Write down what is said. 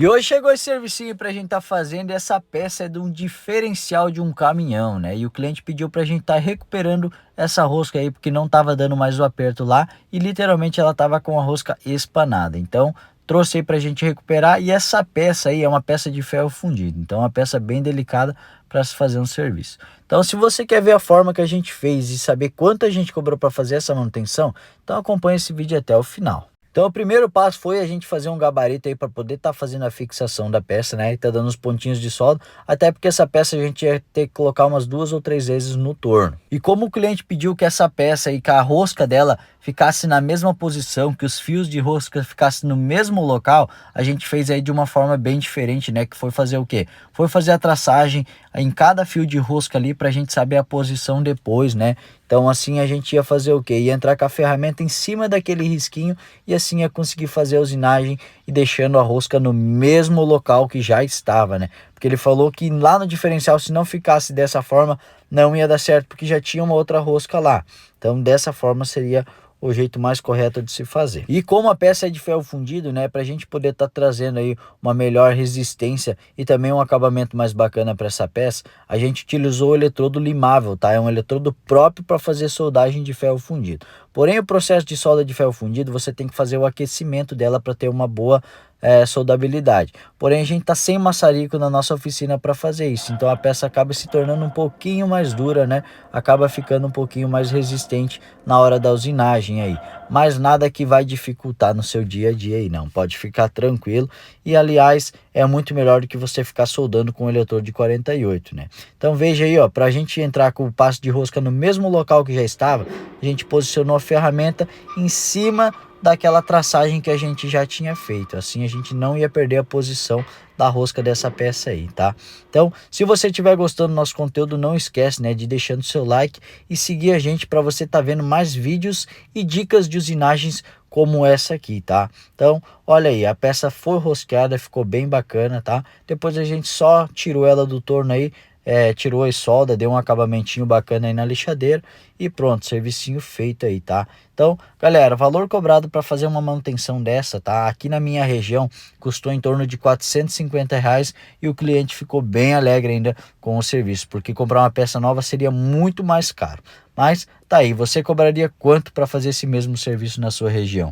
E hoje chegou esse servicinho pra gente tá fazendo, e essa peça é de um diferencial de um caminhão, né? E o cliente pediu pra gente tá recuperando essa rosca aí, porque não tava dando mais o aperto lá e literalmente ela tava com a rosca espanada. Então, trouxe aí pra gente recuperar, e essa peça aí é uma peça de ferro fundido. Então, é uma peça bem delicada para se fazer um serviço. Então, se você quer ver a forma que a gente fez e saber quanto a gente cobrou para fazer essa manutenção, então acompanhe esse vídeo até o final. Então, o primeiro passo foi a gente fazer um gabarito aí para poder estar fazendo a fixação da peça, né? E tá dando os pontinhos de solda, até porque essa peça a gente ia ter que colocar umas 2 ou 3 vezes no torno. E como o cliente pediu que essa peça aí, que a rosca dela ficasse na mesma posição, que os fios de rosca ficassem no mesmo local, a gente fez aí de uma forma bem diferente, né? Que foi fazer o quê? Foi fazer a traçagem em cada fio de rosca ali para a gente saber a posição depois, né? Então assim a gente ia fazer o quê? Ia entrar com a ferramenta em cima daquele risquinho e assim ia conseguir fazer a usinagem e deixando a rosca no mesmo local que já estava, né? Porque ele falou que lá no diferencial, se não ficasse dessa forma, não ia dar certo, porque já tinha uma outra rosca lá. Então dessa forma seria o jeito mais correto de se fazer. E como a peça é de ferro fundido, né, para a gente poder estar trazendo aí uma melhor resistência e também um acabamento mais bacana para essa peça, a gente utilizou o eletrodo limável, tá? É um eletrodo próprio para fazer soldagem de ferro fundido. Porém, o processo de solda de ferro fundido, você tem que fazer o aquecimento dela para ter uma boa soldabilidade. Porém, a gente tá sem maçarico na nossa oficina para fazer isso, então a peça acaba se tornando um pouquinho mais dura, né? Acaba ficando um pouquinho mais resistente na hora da usinagem aí, mas nada que vai dificultar no seu dia a dia aí, não, pode ficar tranquilo. E aliás, é muito melhor do que você ficar soldando com o eletrodo de 48, né? Então veja aí, ó, para a gente entrar com o passo de rosca no mesmo local que já estava, a gente posicionou a ferramenta em cima daquela traçagem que a gente já tinha feito. Assim a gente não ia perder a posição da rosca dessa peça aí, tá? Então, se você estiver gostando do nosso conteúdo, não esquece, né, de deixando seu like e seguir a gente para você estar vendo mais vídeos e dicas de usinagens como essa aqui, tá? Então, olha aí, a peça foi rosqueada, ficou bem bacana, tá? Depois a gente só tirou ela do torno aí, tirou a solda, deu um acabamentinho bacana aí na lixadeira e pronto, servicinho feito aí, tá? Então, galera, valor cobrado para fazer uma manutenção dessa, tá? Aqui na minha região custou em torno de R$ 450 e o cliente ficou bem alegre ainda com o serviço, porque comprar uma peça nova seria muito mais caro. Mas tá aí, você cobraria quanto para fazer esse mesmo serviço na sua região?